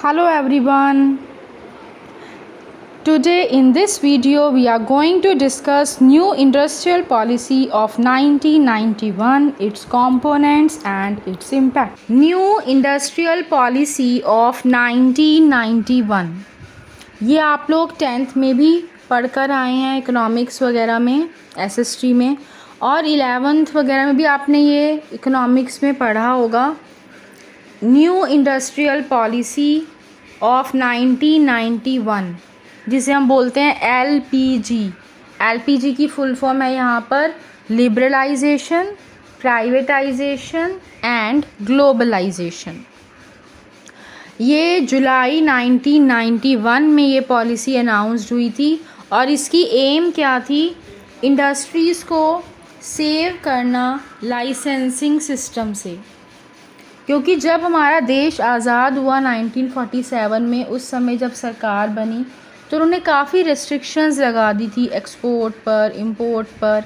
Hello everyone. Today in this video we are going to discuss new industrial policy of 1991, its components and its impact. New industrial policy of 1991 ये आप लोग 10th में भी पढ़कर आए हैं economics वगैरह में, एसएसटी में, और 11th वगैरह में भी आपने ये इकोनॉमिक्स में पढ़ा होगा। न्यू इंडस्ट्रियल पॉलिसी ऑफ 1991 जिसे हम बोलते हैं एलपीजी। एलपीजी की फुल फॉर्म है यहाँ पर लिबरलाइजेशन, प्राइवेटाइजेशन एंड ग्लोबलाइजेशन। ये जुलाई 1991 में ये पॉलिसी अनाउंस्ड हुई थी और इसकी एम क्या थी? इंडस्ट्रीज़ को सेव करना लाइसेंसिंग सिस्टम से, क्योंकि जब हमारा देश आज़ाद हुआ 1947 में, उस समय जब सरकार बनी तो उन्होंने काफ़ी रेस्ट्रिक्शंस लगा दी थी एक्सपोर्ट पर, इंपोर्ट पर।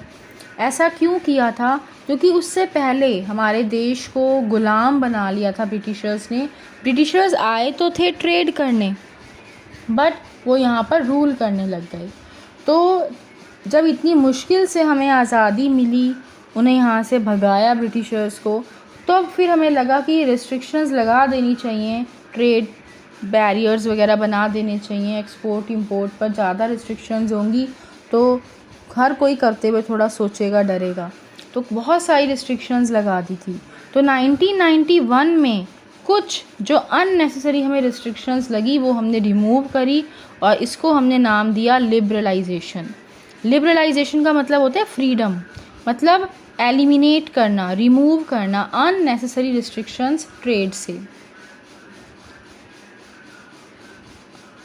ऐसा क्यों किया था? क्योंकि उससे पहले हमारे देश को ग़ुलाम बना लिया था ब्रिटिशर्स ने। ब्रिटिशर्स आए तो थे ट्रेड करने, बट वो यहाँ पर रूल करने लग गए। तो जब इतनी मुश्किल से हमें आज़ादी मिली, उन्हें यहाँ से भगाया ब्रिटिशर्स को, तो अब फिर हमें लगा कि रिस्ट्रिक्शंस लगा देनी चाहिए, ट्रेड बैरियर्स वगैरह बना देने चाहिए। एक्सपोर्ट इंपोर्ट पर ज़्यादा रिस्ट्रिक्शंस होंगी तो हर कोई करते हुए थोड़ा सोचेगा, डरेगा। तो बहुत सारी रिस्ट्रिक्शंस लगा दी थी। तो 1991 में कुछ जो अननेसेसरी हमें रिस्ट्रिक्शंस लगी वो हमने रिमूव करी और इसको हमने नाम दिया लिबरलाइजेशन। लिबरलाइजेशन का मतलब होता है फ्रीडम, मतलब एलिमिनेट करना, रिमूव करना अननेसेसरी रिस्ट्रिक्शंस ट्रेड से,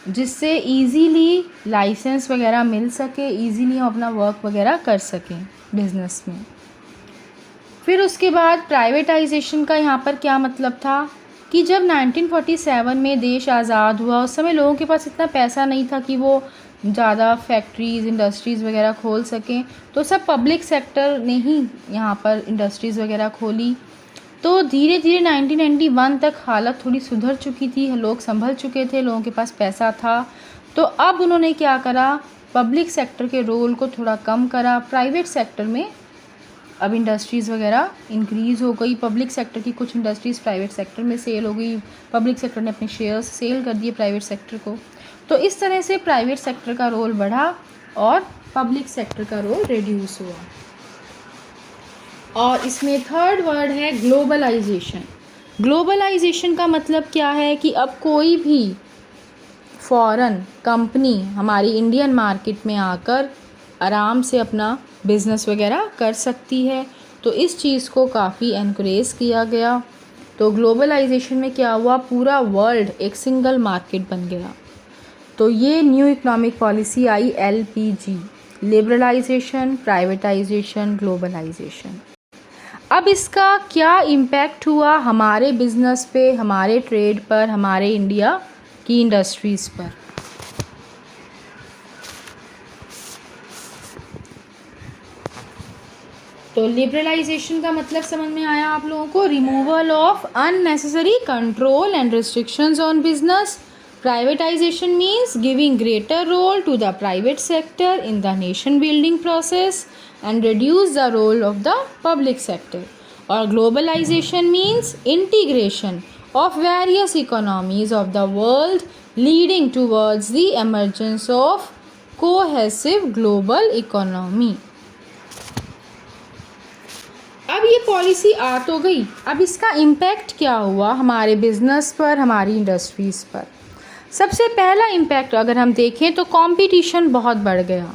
जिससे इजीली लाइसेंस वगैरह मिल सके, इजीली हम अपना वर्क वगैरह कर सकें बिज़नेस में। फिर उसके बाद प्राइवेटाइजेशन का यहाँ पर क्या मतलब था कि जब 1947 में देश आज़ाद हुआ, उस समय लोगों के पास इतना पैसा नहीं था कि वो ज़्यादा फैक्ट्रीज़, इंडस्ट्रीज़ वगैरह खोल सकें, तो सब पब्लिक सेक्टर ने ही यहाँ पर इंडस्ट्रीज़ वगैरह खोली। तो धीरे धीरे 1991 तक हालत थोड़ी सुधर चुकी थी, लोग संभल चुके थे, लोगों के पास पैसा था। तो अब उन्होंने क्या करा, पब्लिक सेक्टर के रोल को थोड़ा कम करा, प्राइवेट सेक्टर में अब इंडस्ट्रीज़ वगैरह इंक्रीज़ हो गई। पब्लिक सेक्टर की कुछ इंडस्ट्रीज़ प्राइवेट सेक्टर में सेल हो गई, पब्लिक सेक्टर ने अपने शेयर्स सेल कर दिए प्राइवेट सेक्टर को। तो इस तरह से प्राइवेट सेक्टर का रोल बढ़ा और पब्लिक सेक्टर का रोल रिड्यूस हुआ। और इसमें थर्ड वर्ड है ग्लोबलाइजेशन। ग्लोबलाइजेशन का मतलब क्या है कि अब कोई भी फॉरेन कंपनी हमारी इंडियन मार्केट में आकर आराम से अपना बिज़नेस वगैरह कर सकती है। तो इस चीज़ को काफ़ी एनकरेज किया गया। तो ग्लोबलाइजेशन में क्या हुआ, पूरा वर्ल्ड एक सिंगल मार्केट बन गया। तो ये न्यू इकोनॉमिक पॉलिसी आई एलपीजी, लिबरलाइजेशन, प्राइवेटाइजेशन, ग्लोबलाइजेशन। अब इसका क्या इम्पैक्ट हुआ हमारे बिज़नेस पे, हमारे ट्रेड पर, हमारे इंडिया की इंडस्ट्रीज़ पर। तो लिबरलाइजेशन का मतलब समझ में आया आप लोगों को? Removal of unnecessary control and restrictions on business. Privatization means giving greater role to the private sector in the nation building process and reduce the role of the public sector. और globalization means integration of various economies of the world leading towards the emergence of cohesive global economy. अब ये policy आ तो गई, अब इसका impact क्या हुआ हमारे बिज़नेस पर, हमारी इंडस्ट्रीज़ पर। सबसे पहला इम्पैक्ट अगर हम देखें तो कंपटीशन बहुत बढ़ गया,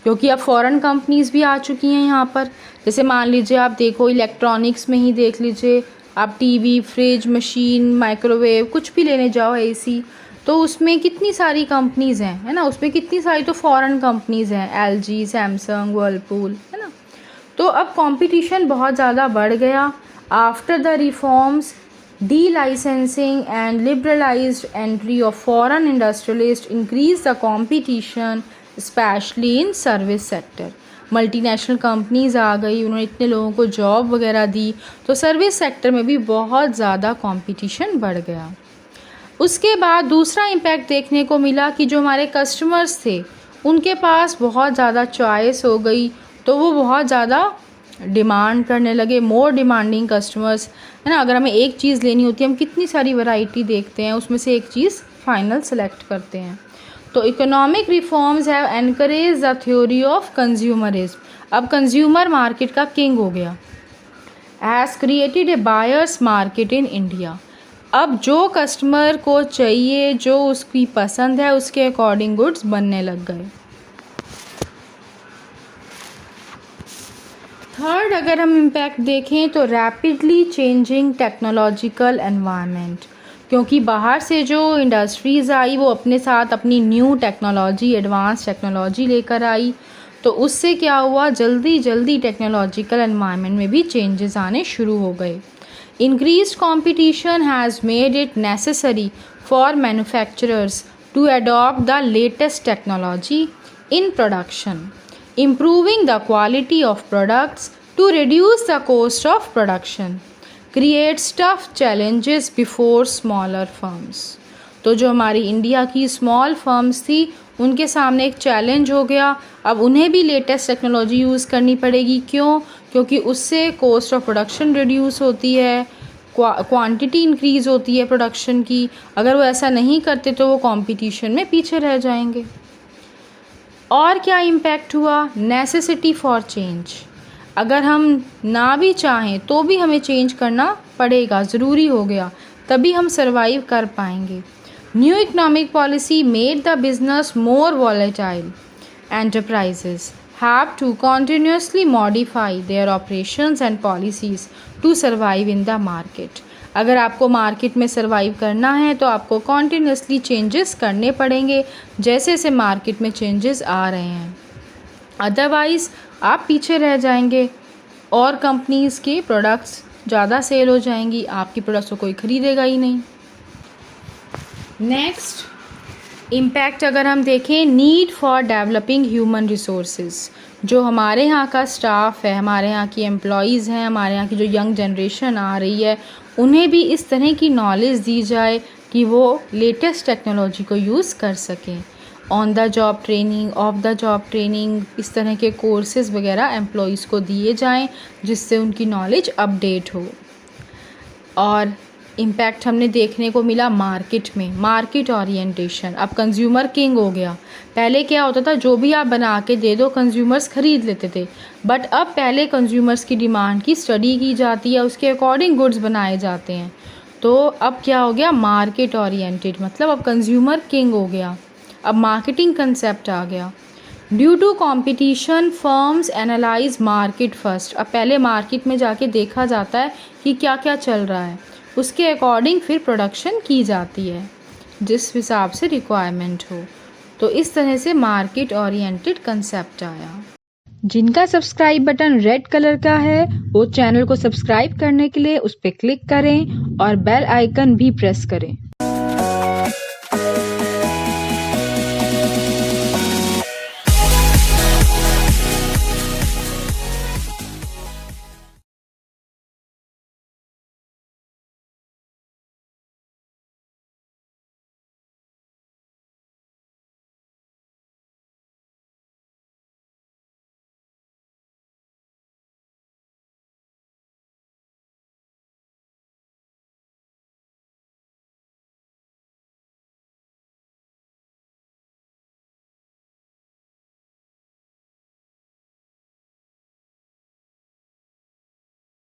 क्योंकि अब फॉरेन कंपनीज़ भी आ चुकी हैं यहाँ पर। जैसे मान लीजिए आप देखो इलेक्ट्रॉनिक्स में ही देख लीजिए, आप टीवी, फ्रिज, मशीन, माइक्रोवेव कुछ भी लेने जाओ, एसी, तो उसमें कितनी सारी कंपनीज़ हैं, है ना। उसमें कितनी सारी तो फॉरेन कंपनीज़ हैं, एलजी, सैमसंग, वर्लपूल, है ना। तो अब कंपटीशन बहुत ज़्यादा बढ़ गया। After the reforms, delicensing and liberalised entry of foreign industrialist increase the competition specially in service sector. Multinational companies आ गई, उन्होंने इतने लोगों को जॉब वगैरह दी, तो सर्विस सेक्टर में भी बहुत ज़्यादा कंपटीशन बढ़ गया। उसके बाद दूसरा इम्पैक्ट देखने को मिला कि जो हमारे कस्टमर्स थे उनके पास बहुत ज़्यादा चॉइस हो गई, तो वो बहुत ज़्यादा डिमांड करने लगे, मोर डिमांडिंग कस्टमर्स, है ना। अगर हमें एक चीज़ लेनी होती है हम कितनी सारी वैरायटी देखते हैं, उसमें से एक चीज़ फाइनल सेलेक्ट करते हैं। तो economic reforms have encourage the theory of consumerism, अब कंज्यूमर मार्केट का किंग हो गया। Has created a buyers market in India, अब जो कस्टमर को चाहिए, जो उसकी पसंद है, उसके अकॉर्डिंग गुड्स बनने लग गए। थर्ड अगर हम इम्पैक्ट देखें तो रैपिडली चेंजिंग टेक्नोलॉजिकल एनवायरनमेंट, क्योंकि बाहर से जो इंडस्ट्रीज़ आई वो अपने साथ अपनी न्यू टेक्नोलॉजी, एडवांस टेक्नोलॉजी लेकर आई, तो उससे क्या हुआ, जल्दी जल्दी टेक्नोलॉजिकल एनवायरनमेंट में भी चेंजेस आने शुरू हो गए। Increased competition has made it necessary for manufacturers to adopt the latest technology in production, improving the quality of products to reduce the cost of production, creates tough challenges before smaller firms। तो जो हमारी India की small firms थी उनके सामने एक challenge हो गया, अब उन्हें भी लेटेस्ट टेक्नोलॉजी यूज़ करनी पड़ेगी। क्यों? क्योंकि उससे कॉस्ट ऑफ प्रोडक्शन रिड्यूस होती है, क्वांटिटी इंक्रीज़ होती है प्रोडक्शन की। अगर वो ऐसा नहीं करते तो वो कंपटीशन में पीछे रह जाएंगे। और क्या इम्पैक्ट हुआ? नेसेसिटी फॉर चेंज, अगर हम ना भी चाहें तो भी हमें चेंज करना पड़ेगा, ज़रूरी हो गया, तभी हम सर्वाइव कर पाएंगे। New economic policy made the business more volatile, enterprises have to continuously modify their operations and policies to survive in the market। अगर आपको मार्केट में सर्वाइव करना है तो आपको कॉन्टीन्यूसली चेंजेस करने पड़ेंगे, जैसे जैसे मार्केट में चेंजेस आ रहे हैं, अदरवाइज़ आप पीछे रह जाएंगे और कंपनीज़ के प्रोडक्ट्स ज़्यादा सेल हो जाएंगी, आपकी प्रोडक्ट्स को कोई ख़रीदेगा ही नहीं। नेक्स्ट इम्पैक्ट अगर हम देखें, need for developing human resources, जो हमारे यहाँ का स्टाफ है, हमारे यहाँ की एम्प्लॉयज़ हैं, हमारे यहाँ की जो यंग जनरेशन आ रही है, उन्हें भी इस तरह की नॉलेज दी जाए कि वो लेटेस्ट टेक्नोलॉजी को यूज़ कर सकें। On the job training, of the job training, इस तरह के कोर्सेज़ वगैरह एम्प्लॉयज़ को दिए जाएं जिससे उनकी नॉलेज अपडेट हो। और इम्पैक्ट हमने देखने को मिला मार्केट में, मार्केट ओरिएंटेशन, अब कंज्यूमर किंग हो गया। पहले क्या होता था, जो भी आप बना के दे दो कंज्यूमर्स ख़रीद लेते थे, बट अब पहले कंज्यूमर्स की डिमांड की स्टडी की जाती है, उसके अकॉर्डिंग गुड्स बनाए जाते हैं। तो अब क्या हो गया, मार्केट ओरिएंटेड, मतलब अब कंज्यूमर किंग हो गया, अब मार्केटिंग कंसेप्ट आ गया। Due to competition firms analyse market first, अब पहले मार्केट में जाके देखा जाता है कि क्या क्या चल रहा है, उसके अकॉर्डिंग फिर प्रोडक्शन की जाती है जिस हिसाब से रिक्वायरमेंट हो। तो इस तरह से मार्केट ओरिएंटेड कंसेप्ट आया। जिनका सब्सक्राइब बटन रेड कलर का है वो चैनल को सब्सक्राइब करने के लिए उस पर क्लिक करें और बेल आइकन भी प्रेस करें।